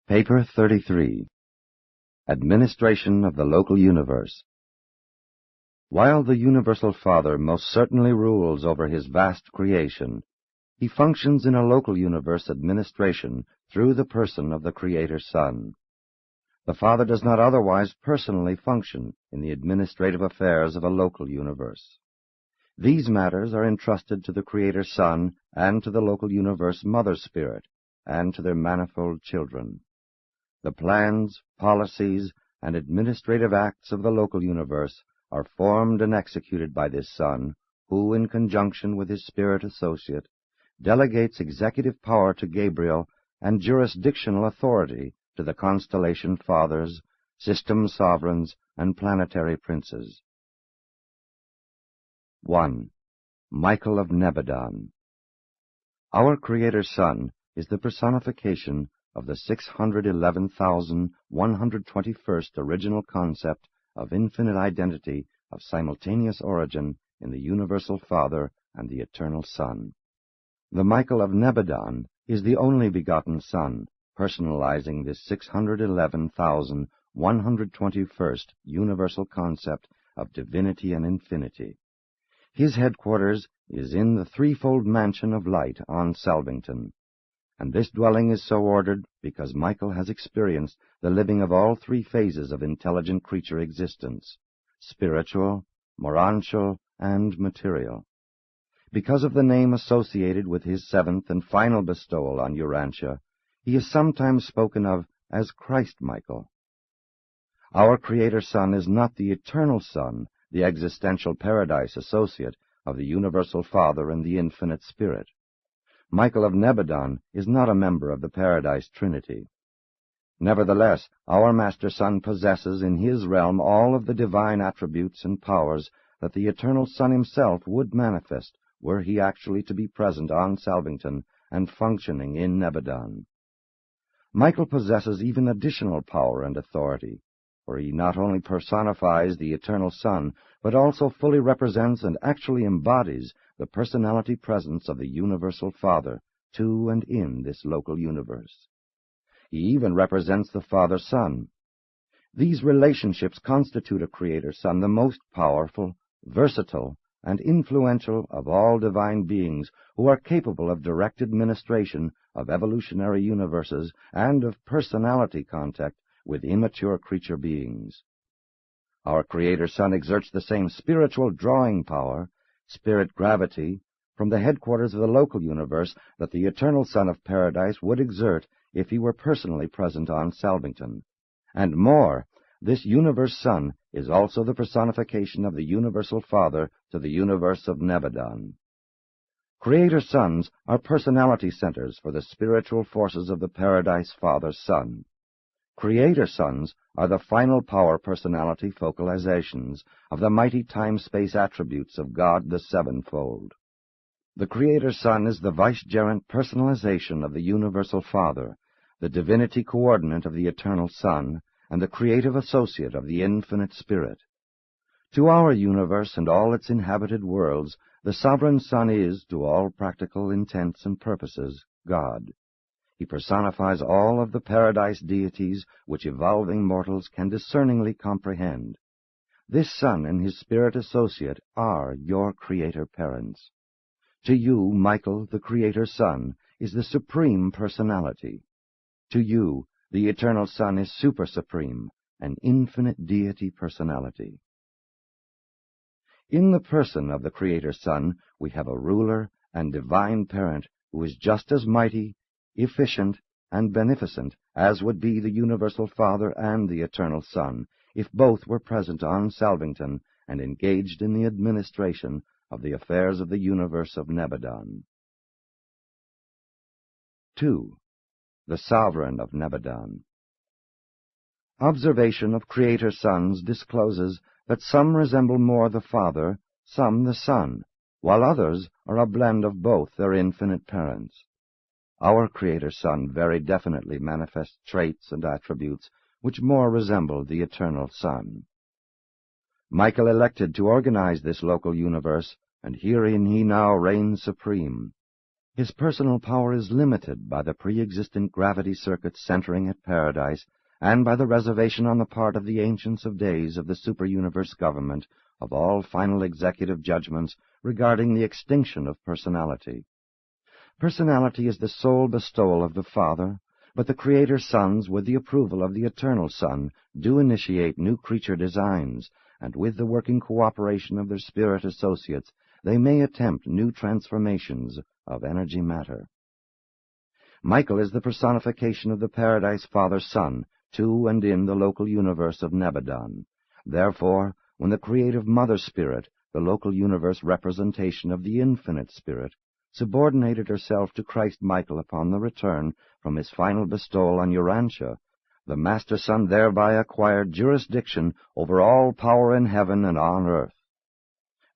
Paper 33. Administration of the Local Universe. While the Universal Father most certainly rules over his vast creation, he functions in a local universe administration through the person of the Creator Son. The Father does not otherwise personally function in the administrative affairs of a local universe. These matters are entrusted to the Creator Son and to the local universe Mother Spirit and to their manifold children. The plans, policies, and administrative acts of the local universe are formed and executed by this Son, who, in conjunction with his spirit associate, delegates executive power to Gabriel and jurisdictional authority to the constellation fathers, system sovereigns, and planetary princes. 1. Michael of Nebadon. Our Creator Son is the personification of the 611,121st original concept of infinite identity of simultaneous origin in the Universal Father and the Eternal Son. The Michael of Nebadon is the only begotten Son, personalizing this 611,121st universal concept of divinity and infinity. His headquarters is in the threefold mansion of light on Salvington, and this dwelling is so ordered because Michael has experienced the living of all three phases of intelligent creature existence, spiritual, morantial, and material. Because of the name associated with his seventh and final bestowal on Urantia, he is sometimes spoken of as Christ Michael. Our Creator Son is not the eternal Son, the existential paradise associate of the Universal Father and the Infinite Spirit. Michael of Nebadon is not a member of the Paradise Trinity. Nevertheless, our Master Son possesses in his realm all of the divine attributes and powers that the Eternal Son himself would manifest were he actually to be present on Salvington and functioning in Nebadon. Michael possesses even additional power and authority, for he not only personifies the Eternal Son, but also fully represents and actually embodies the personality presence of the Universal Father to and in this local universe. He even represents the Father-Son. These relationships constitute a Creator Son the most powerful, versatile, and influential of all divine beings who are capable of direct administration of evolutionary universes and of personality contact with immature creature beings. Our Creator Son exerts the same spiritual drawing power, spirit gravity, from the headquarters of the local universe that the Eternal Son of Paradise would exert if he were personally present on Salvington. And more, this universe Son is also the personification of the Universal Father to the universe of Nebadon. Creator Sons are personality centers for the spiritual forces of the Paradise Father-Son. Creator Sons are the final power personality focalizations of the mighty time-space attributes of God the Sevenfold. The Creator Son is the vicegerent personalization of the Universal Father, the divinity coordinate of the Eternal Son, and the creative associate of the Infinite Spirit. To our universe and all its inhabited worlds, the Sovereign Son is, to all practical intents and purposes, God. He personifies all of the paradise deities which evolving mortals can discerningly comprehend. This Son and his spirit associate are your Creator parents. To you, Michael, the Creator Son, is the supreme personality. To you, the Eternal Son is super-supreme, an infinite deity personality. In the person of the Creator Son, we have a ruler and divine parent who is just as mighty, efficient, and beneficent as would be the Universal Father and the Eternal Son if both were present on Salvington and engaged in the administration of the affairs of the universe of Nebadon. 2. The Sovereign of Nebadon. Observation of Creator Sons discloses that some resemble more the Father, some the Son, while others are a blend of both their infinite parents. Our Creator Son very definitely manifests traits and attributes which more resemble the Eternal Son. Michael elected to organize this local universe, and herein he now reigns supreme. His personal power is limited by the pre-existent gravity circuits centering at Paradise and by the reservation on the part of the Ancients of Days of the super-universe government of all final executive judgments regarding the extinction of personality. Personality is the sole bestowal of the Father, but the Creator's sons, with the approval of the Eternal Son, do initiate new creature designs, and with the working cooperation of their spirit associates, they may attempt new transformations of energy matter. Michael is the personification of the Paradise Father-Son, to and in the local universe of Nebadon. Therefore, when the creative Mother Spirit, the local universe representation of the Infinite Spirit, subordinated herself to Christ Michael upon the return from his final bestowal on Urantia, the Master Son thereby acquired jurisdiction over all power in heaven and on earth.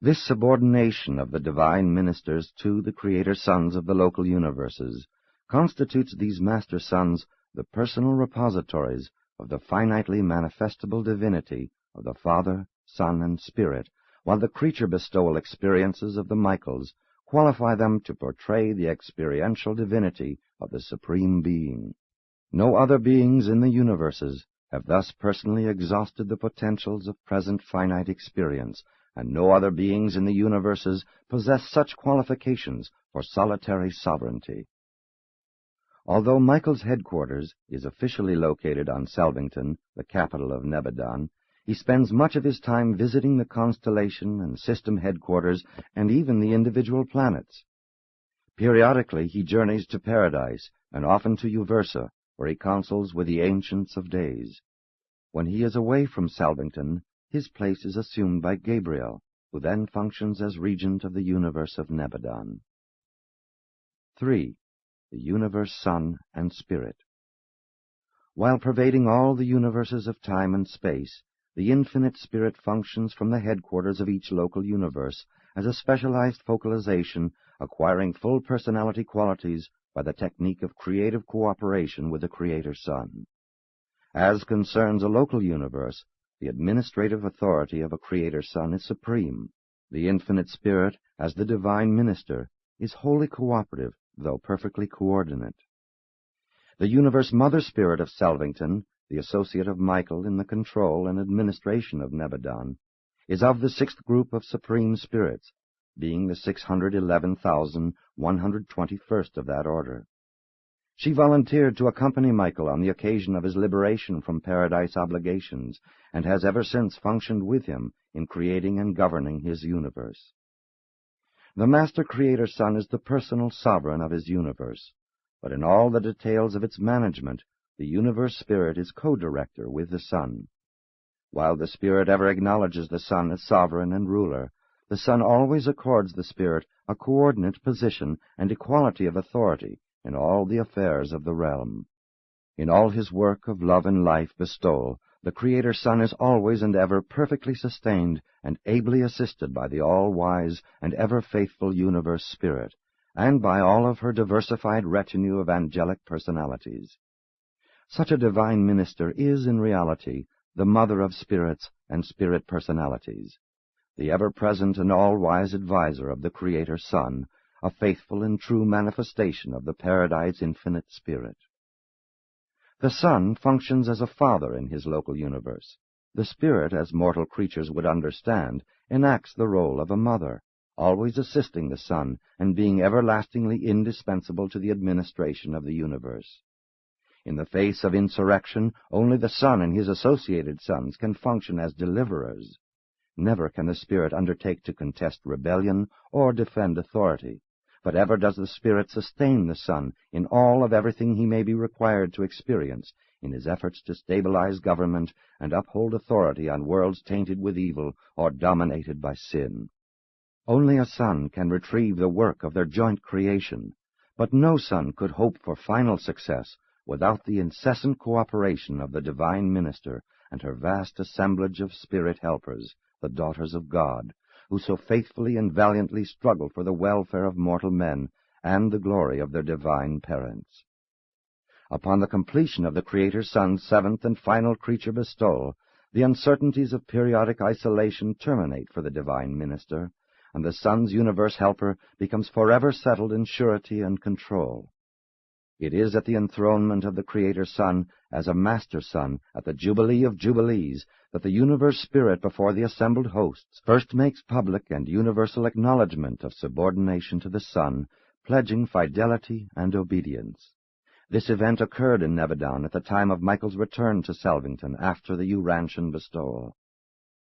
This subordination of the divine ministers to the Creator Sons of the local universes constitutes these Master Sons the personal repositories of the finitely manifestable divinity of the Father, Son, and Spirit, while the creature bestowal experiences of the Michaels qualify them to portray the experiential divinity of the Supreme Being. No other beings in the universes have thus personally exhausted the potentials of present finite experience, and no other beings in the universes possess such qualifications for solitary sovereignty. Although Michael's headquarters is officially located on Selvington, the capital of Nebadon, he spends much of his time visiting the constellation and system headquarters and even the individual planets. Periodically he journeys to Paradise and often to Uversa, where he counsels with the Ancients of Days. When he is away from Selvington, his place is assumed by Gabriel, who then functions as regent of the universe of Nebadon. 3. The Universe Son and Spirit. While pervading all the universes of time and space, the Infinite Spirit functions from the headquarters of each local universe as a specialized focalization, acquiring full personality qualities by the technique of creative cooperation with the Creator Son. As concerns a local universe, the administrative authority of a Creator Son is supreme. The Infinite Spirit, as the divine minister, is wholly cooperative, though perfectly coordinate. The Universe Mother Spirit of Selvington, the associate of Michael in the control and administration of Nebadon, is of the sixth group of supreme spirits, being the 611,121st of that order. She volunteered to accompany Michael on the occasion of his liberation from Paradise obligations, and has ever since functioned with him in creating and governing his universe. The Master Creator Son is the personal sovereign of his universe, but in all the details of its management, the Universe Spirit is co-director with the Son. While the Spirit ever acknowledges the Son as sovereign and ruler, the Son always accords the Spirit a coordinate position and equality of authority in all the affairs of the realm. In all his work of love and life bestowal, the Creator Son is always and ever perfectly sustained and ably assisted by the all-wise and ever-faithful Universe Spirit, and by all of her diversified retinue of angelic personalities. Such a divine minister is, in reality, the mother of spirits and spirit personalities, the ever-present and all-wise adviser of the Creator Son, a faithful and true manifestation of the Paradise Infinite Spirit. The Son functions as a father in his local universe. The Spirit, as mortal creatures would understand, enacts the role of a mother, always assisting the Son and being everlastingly indispensable to the administration of the universe. In the face of insurrection, only the Son and his associated sons can function as deliverers. Never can the Spirit undertake to contest rebellion or defend authority, but ever does the Spirit sustain the Son in all of everything he may be required to experience in his efforts to stabilize government and uphold authority on worlds tainted with evil or dominated by sin. Only a son can retrieve the work of their joint creation, but no son could hope for final success without the incessant cooperation of the divine minister and her vast assemblage of spirit helpers, the daughters of God, who so faithfully and valiantly struggle for the welfare of mortal men and the glory of their divine parents. Upon the completion of the Creator Son's seventh and final creature bestowal, the uncertainties of periodic isolation terminate for the divine minister, and the Son's universe helper becomes forever settled in surety and control. It is at the enthronement of the Creator Son as a Master Son at the Jubilee of Jubilees that the universe spirit before the assembled hosts first makes public and universal acknowledgment of subordination to the Son, pledging fidelity and obedience. This event occurred in Nebadon at the time of Michael's return to Salvington after the Urantian bestowal.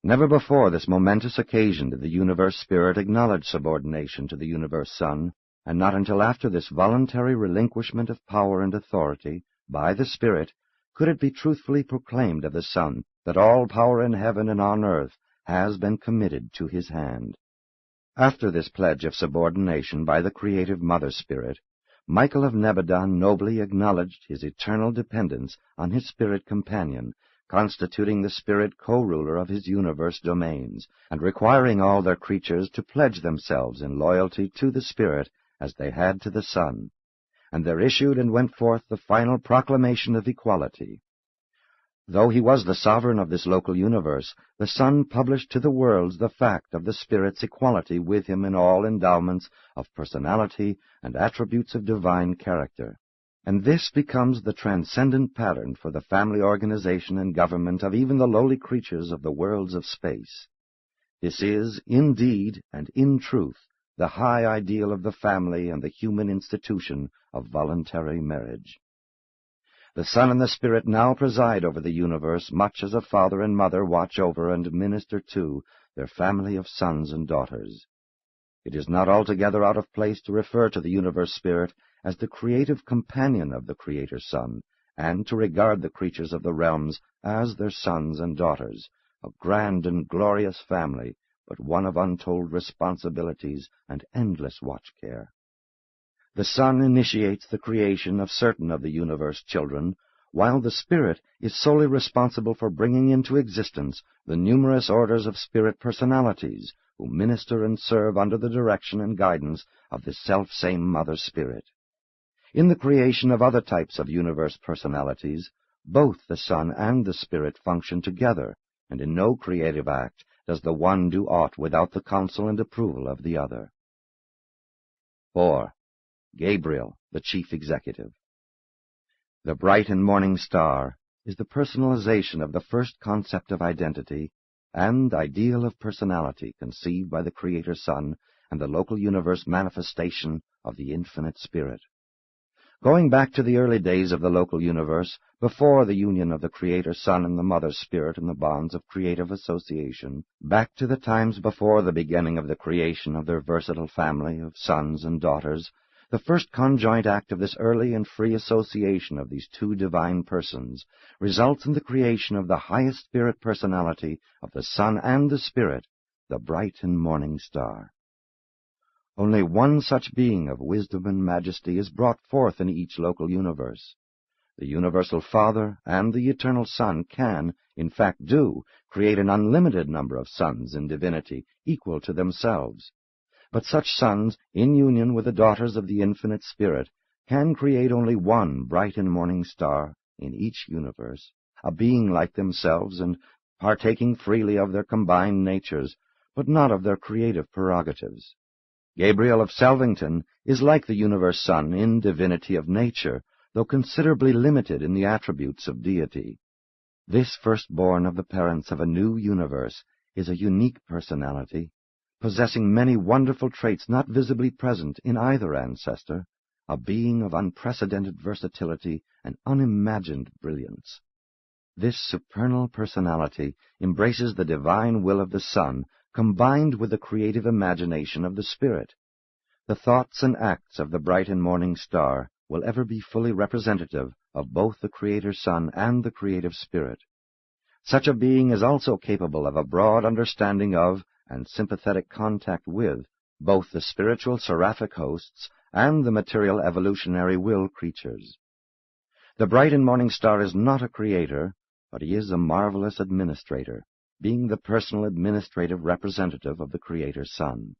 Never before this momentous occasion did the universe spirit acknowledge subordination to the universe Son, and not until after this voluntary relinquishment of power and authority by the Spirit could it be truthfully proclaimed of the Son that all power in heaven and on earth has been committed to his hand. After this pledge of subordination by the creative Mother Spirit, Michael of Nebadon nobly acknowledged his eternal dependence on his spirit companion, constituting the spirit co-ruler of his universe domains, and requiring all their creatures to pledge themselves in loyalty to the Spirit as they had to the Son. And there issued and went forth the final Proclamation of Equality. Though he was the sovereign of this local universe, the Son published to the worlds the fact of the Spirit's equality with him in all endowments of personality and attributes of divine character. And this becomes the transcendent pattern for the family organization and government of even the lowly creatures of the worlds of space. This is, indeed and in truth, the high ideal of the family and the human institution of voluntary marriage. The Son and the Spirit now preside over the universe, much as a father and mother watch over and minister to their family of sons and daughters. It is not altogether out of place to refer to the universe spirit as the creative companion of the Creator Son, and to regard the creatures of the realms as their sons and daughters, a grand and glorious family, but one of untold responsibilities and endless watch-care. The Son initiates the creation of certain of the universe children, while the Spirit is solely responsible for bringing into existence the numerous orders of spirit personalities who minister and serve under the direction and guidance of the self-same Mother Spirit. In the creation of other types of universe personalities, both the Son and the Spirit function together, and in no creative act does the one do aught without the counsel and approval of the other. 4. Gabriel, the Chief Executive. The bright and morning star is the personalization of the first concept of identity and ideal of personality conceived by the Creator Son and the local universe manifestation of the Infinite Spirit. Going back to the early days of the local universe, before the union of the Creator Son and the Mother Spirit in the bonds of creative association, back to the times before the beginning of the creation of their versatile family of sons and daughters, the first conjoint act of this early and free association of these two divine persons results in the creation of the highest spirit personality of the Son and the Spirit, the bright and morning star. Only one such being of wisdom and majesty is brought forth in each local universe. The universal Father and the eternal Son can, in fact do, create an unlimited number of sons in divinity equal to themselves. But such sons, in union with the daughters of the Infinite Spirit, can create only one bright and morning star in each universe, a being like themselves and partaking freely of their combined natures, but not of their creative prerogatives. Gabriel of Salvington is like the universe Son in divinity of nature, though considerably limited in the attributes of deity. This firstborn of the parents of a new universe is a unique personality, possessing many wonderful traits not visibly present in either ancestor, a being of unprecedented versatility and unimagined brilliance. This supernal personality embraces the divine will of the Son, combined with the creative imagination of the Spirit. The thoughts and acts of the bright and morning star will ever be fully representative of both the Creator Son and the creative Spirit. Such a being is also capable of a broad understanding of and sympathetic contact with both the spiritual seraphic hosts and the material evolutionary will creatures. The bright and morning star is not a creator, but he is a marvelous administrator, being the personal administrative representative of the Creator Son.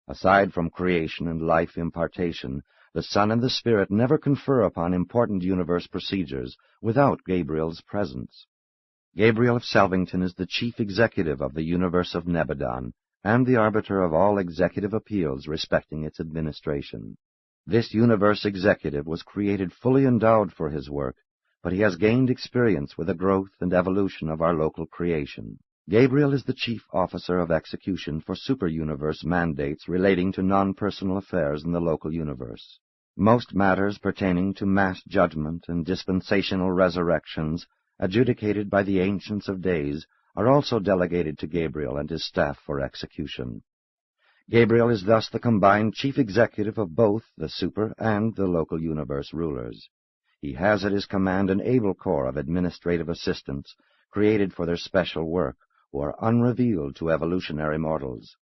Aside from creation and life impartation, the Son and the Spirit never confer upon important universe procedures without Gabriel's presence. Gabriel of Salvington is the chief executive of the universe of Nebadon, and the arbiter of all executive appeals respecting its administration. This universe executive was created fully endowed for his work, but he has gained experience with the growth and evolution of our local creation. Gabriel is the chief officer of execution for super-universe mandates relating to non-personal affairs in the local universe. Most matters pertaining to mass judgment and dispensational resurrections, adjudicated by the Ancients of Days, are also delegated to Gabriel and his staff for execution. Gabriel is thus the combined chief executive of both the super and the local universe rulers. He has at his command an able corps of administrative assistants created for their special work, who are unrevealed to evolutionary mortals.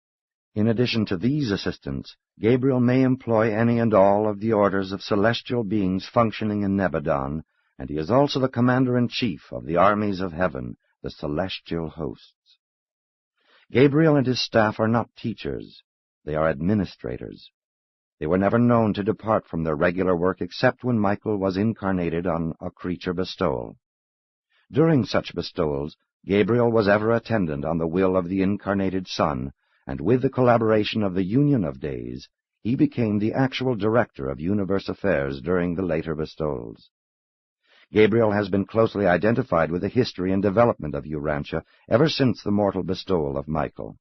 In addition to these assistants, Gabriel may employ any and all of the orders of celestial beings functioning in Nebadon, and he is also the commander-in-chief of the armies of heaven, the celestial hosts. Gabriel and his staff are not teachers. They are administrators. They were never known to depart from their regular work except when Michael was incarnated on a creature bestowal. During such bestowals, Gabriel was ever attendant on the will of the incarnated Son, and with the collaboration of the Union of Days, he became the actual director of universe affairs during the later bestowals. Gabriel has been closely identified with the history and development of Urantia ever since the mortal bestowal of Michael.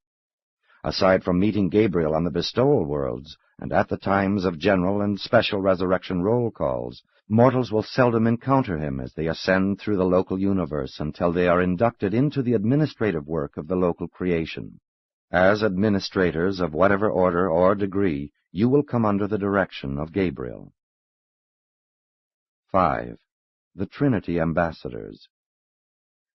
Aside from meeting Gabriel on the bestowal worlds, and at the times of general and special resurrection roll calls, mortals will seldom encounter him as they ascend through the local universe until they are inducted into the administrative work of the local creation. As administrators of whatever order or degree, you will come under the direction of Gabriel. 5. The Trinity Ambassadors.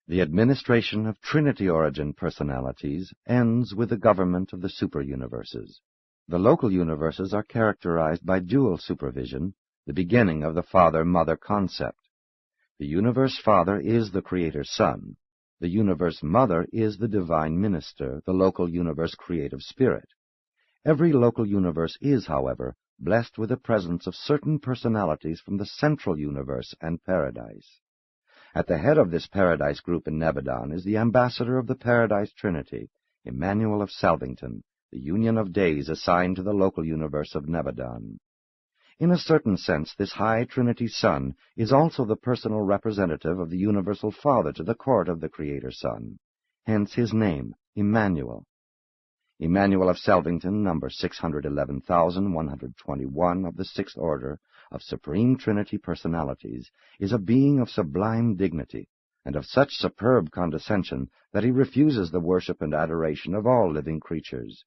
The administration of Trinity-origin personalities ends with the government of the super-universes. The local universes are characterized by dual supervision, the beginning of the Father-Mother concept. The Universe Father is the Creator's Son. The Universe Mother is the Divine Minister, the local universe creative spirit. Every local universe is, however, blessed with the presence of certain personalities from the central universe and paradise. At the head of this paradise group in Nebadon is the ambassador of the Paradise Trinity, Emmanuel of Salvington, the Union of Days assigned to the local universe of Nebadon. In a certain sense, this High Trinity Son is also the personal representative of the Universal Father to the court of the Creator Son, hence his name, Emmanuel. Emmanuel of Salvington, number 611,121 of the Sixth Order of Supreme Trinity Personalities, is a being of sublime dignity, and of such superb condescension that he refuses the worship and adoration of all living creatures.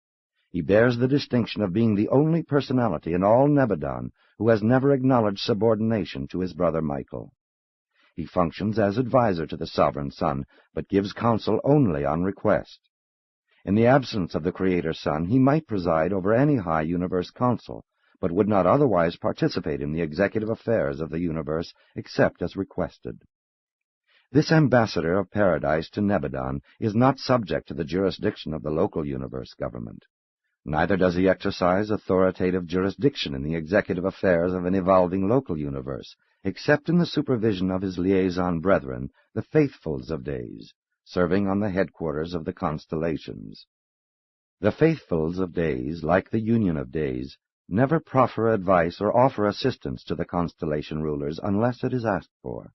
He bears the distinction of being the only personality in all Nebadon who has never acknowledged subordination to his brother Michael. He functions as advisor to the Sovereign Son, but gives counsel only on request. In the absence of the Creator Son, he might preside over any high universe council, but would not otherwise participate in the executive affairs of the universe except as requested. This ambassador of paradise to Nebadon is not subject to the jurisdiction of the local universe government. Neither does he exercise authoritative jurisdiction in the executive affairs of an evolving local universe, except in the supervision of his liaison brethren, the Faithfuls of Days, serving on the headquarters of the constellations. The Faithfuls of Days, like the Union of Days, never proffer advice or offer assistance to the constellation rulers unless it is asked for.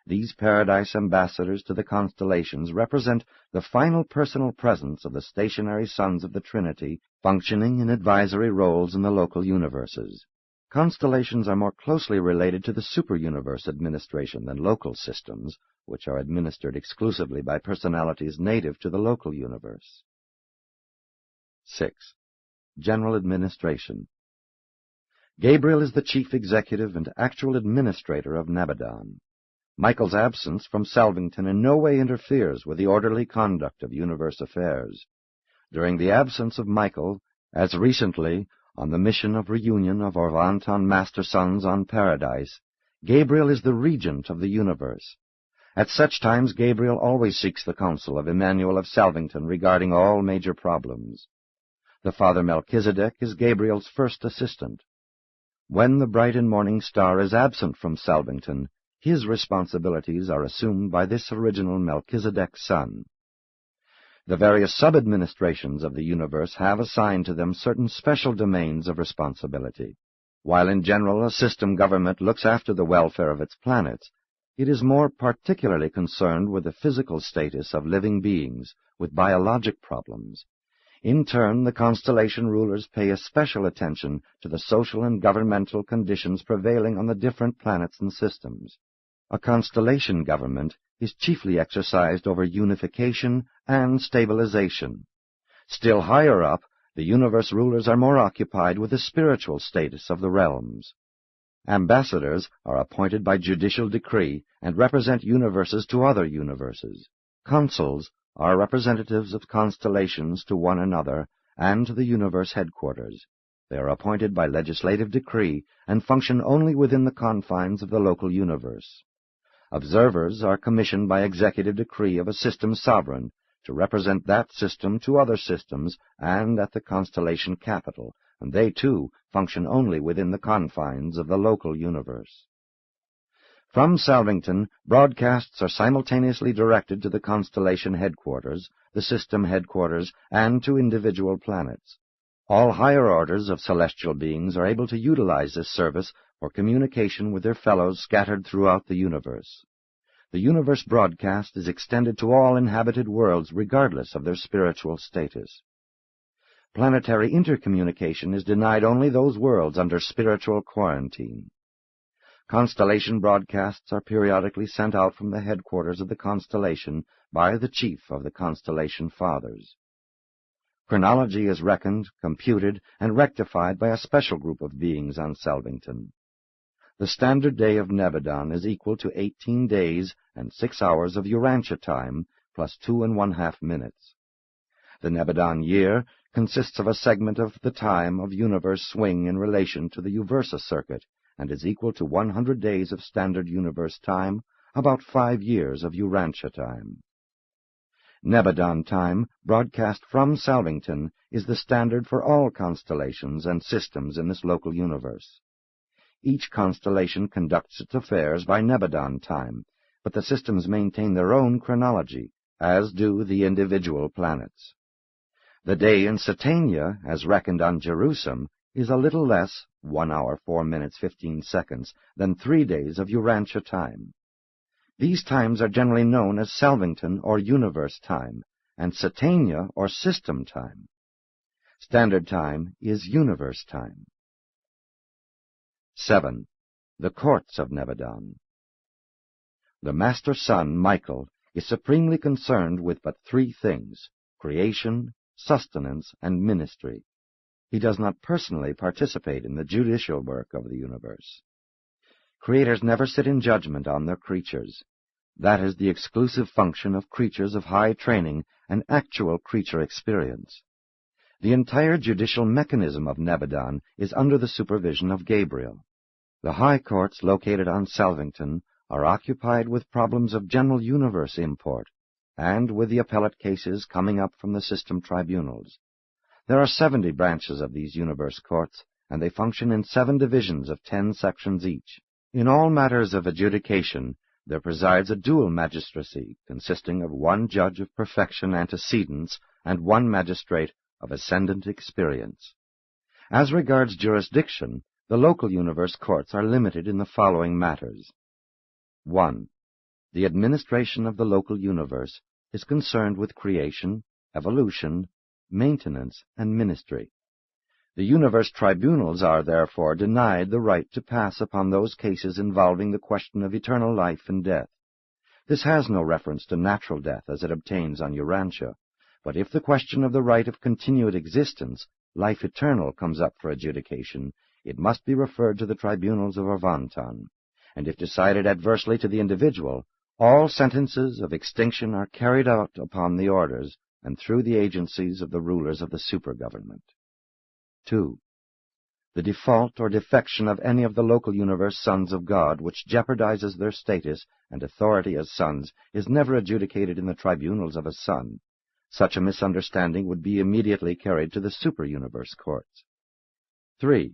These paradise ambassadors to the constellations represent the final personal presence of the stationary sons of the Trinity functioning in advisory roles in the local universes. Constellations are more closely related to the super-universe administration than local systems, which are administered exclusively by personalities native to the local universe. 6. General Administration. Gabriel is the chief executive and actual administrator of Nebadon. Michael's absence from Salvington in no way interferes with the orderly conduct of universe affairs. During the absence of Michael, as recently on the mission of reunion of Orvanton Master Sons on Paradise, Gabriel is the regent of the universe. At such times Gabriel always seeks the counsel of Emmanuel of Salvington regarding all major problems. The Father Melchizedek is Gabriel's first assistant. When the bright and morning star is absent from Salvington, his responsibilities are assumed by this original Melchizedek son. The various sub-administrations of the universe have assigned to them certain special domains of responsibility. While in general a system government looks after the welfare of its planets, it is more particularly concerned with the physical status of living beings, with biologic problems. In turn, the constellation rulers pay especial attention to the social and governmental conditions prevailing on the different planets and systems. A constellation government is chiefly exercised over unification and stabilization. Still higher up, the universe rulers are more occupied with the spiritual status of the realms. Ambassadors are appointed by judicial decree and represent universes to other universes. Consuls are representatives of constellations to one another and to the universe headquarters. They are appointed by legislative decree and function only within the confines of the local universe. Observers are commissioned by executive decree of a system sovereign to represent that system to other systems and at the constellation capital, and they, too, function only within the confines of the local universe. From Salvington, broadcasts are simultaneously directed to the constellation headquarters, the system headquarters, and to individual planets. All higher orders of celestial beings are able to utilize this service for communication with their fellows scattered throughout the universe. The universe broadcast is extended to all inhabited worlds regardless of their spiritual status. Planetary intercommunication is denied only those worlds under spiritual quarantine. Constellation broadcasts are periodically sent out from the headquarters of the constellation by the chief of the constellation fathers. Chronology is reckoned, computed, and rectified by a special group of beings on Salvington. The standard day of Nebadon is equal to 18 days and 6 hours of Urantia time, plus 2½ minutes. The Nebadon year consists of a segment of the time of universe swing in relation to the Uversa circuit, and is equal to 100 days of standard universe time, about 5 years of Urantia time. Nebadon time, broadcast from Salvington, is the standard for all constellations and systems in this local universe. Each constellation conducts its affairs by Nebadon time, but the systems maintain their own chronology, as do the individual planets. The day in Satania, as reckoned on Jerusalem, is a little less, 1 hour, 4 minutes, 15 seconds, than 3 days of Urantia time. These times are generally known as Salvington or universe time, and Satania or system time. Standard time is universe time. 7. The Courts of Nebadon. The Master Son, Michael, is supremely concerned with but 3 things: creation, sustenance, and ministry. He does not personally participate in the judicial work of the universe. Creators never sit in judgment on their creatures. That is the exclusive function of creatures of high training and actual creature experience. The entire judicial mechanism of Nebadon is under the supervision of Gabriel. The high courts located on Salvington are occupied with problems of general universe import, and with the appellate cases coming up from the system tribunals. There are 70 branches of these universe courts, and they function in 7 divisions of 10 sections each. In all matters of adjudication, there presides a dual magistracy, consisting of 1 judge of perfection antecedents and 1 magistrate of ascendant experience. As regards jurisdiction, the local universe courts are limited in the following matters. 1. The administration of the local universe is concerned with creation, evolution, maintenance, and ministry. The universe tribunals are, therefore, denied the right to pass upon those cases involving the question of eternal life and death. This has no reference to natural death as it obtains on Urantia, but if the question of the right of continued existence, life eternal, comes up for adjudication, it must be referred to the tribunals of Avanton, and if decided adversely to the individual, all sentences of extinction are carried out upon the orders and through the agencies of the rulers of the super-government. 2. The default or defection of any of the local universe sons of God which jeopardizes their status and authority as sons is never adjudicated in the tribunals of a son. Such a misunderstanding would be immediately carried to the super-universe courts. 3.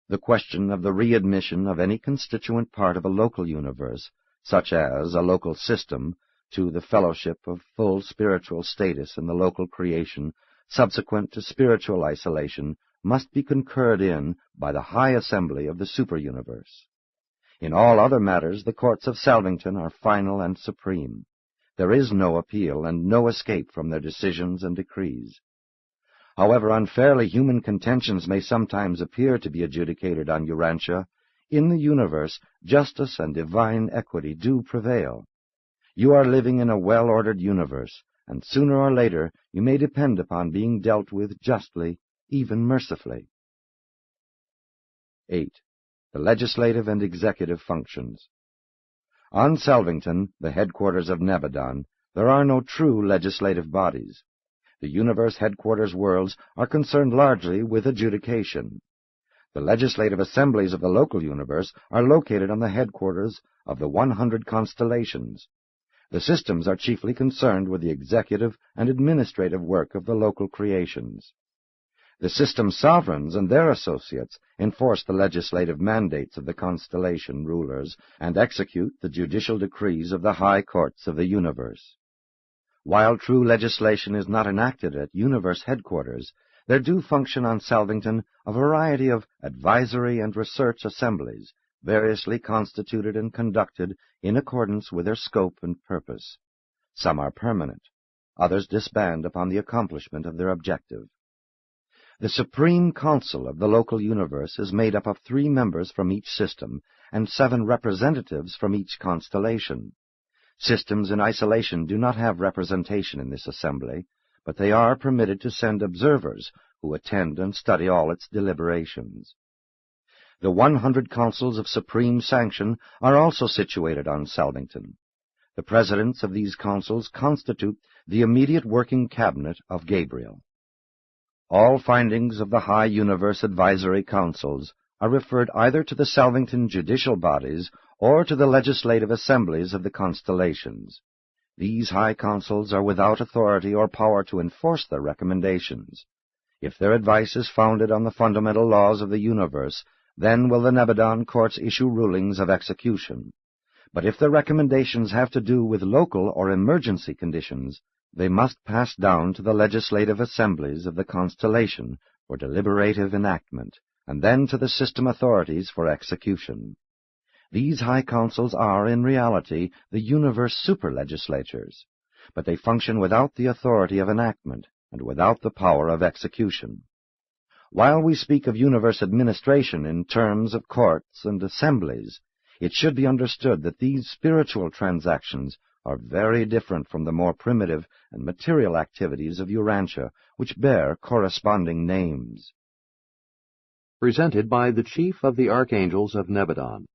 The question of the readmission of any constituent part of a local universe, such as a local system, to the fellowship of full spiritual status in the local creation subsequent to spiritual isolation must be concurred in by the high assembly of the super-universe. In all other matters, the courts of Salvington are final and supreme. There is no appeal and no escape from their decisions and decrees. However unfairly human contentions may sometimes appear to be adjudicated on Urantia, in the universe justice and divine equity do prevail. You are living in a well-ordered universe, and sooner or later you may depend upon being dealt with justly, even mercifully. 8. The legislative and executive functions. On Salvington, the headquarters of Nebadon, there are no true legislative bodies. The universe headquarters worlds are concerned largely with adjudication. The legislative assemblies of the local universe are located on the headquarters of the 100 constellations. The systems are chiefly concerned with the executive and administrative work of the local creations. The system sovereigns and their associates enforce the legislative mandates of the constellation rulers and execute the judicial decrees of the high courts of the universe. While true legislation is not enacted at universe headquarters, there do function on Salvington a variety of advisory and research assemblies, variously constituted and conducted in accordance with their scope and purpose. Some are permanent, others disband upon the accomplishment of their objective. The Supreme Council of the local universe is made up of 3 members from each system and 7 representatives from each constellation. Systems in isolation do not have representation in this assembly, but they are permitted to send observers who attend and study all its deliberations. The 100 councils of supreme sanction are also situated on Salvington. The presidents of these councils constitute the immediate working cabinet of Gabriel. All findings of the high universe advisory councils are referred either to the Salvington judicial bodies or to the legislative assemblies of the constellations. These high councils are without authority or power to enforce their recommendations. If their advice is founded on the fundamental laws of the universe, then will the Nebadon courts issue rulings of execution. But if their recommendations have to do with local or emergency conditions, they must pass down to the legislative assemblies of the constellation for deliberative enactment, and then to the system authorities for execution. These high councils are, in reality, the universe super-legislatures, but they function without the authority of enactment and without the power of execution. While we speak of universe administration in terms of courts and assemblies, it should be understood that these spiritual transactions are very different from the more primitive and material activities of Urantia, which bear corresponding names. Presented by the Chief of the Archangels of Nebadon.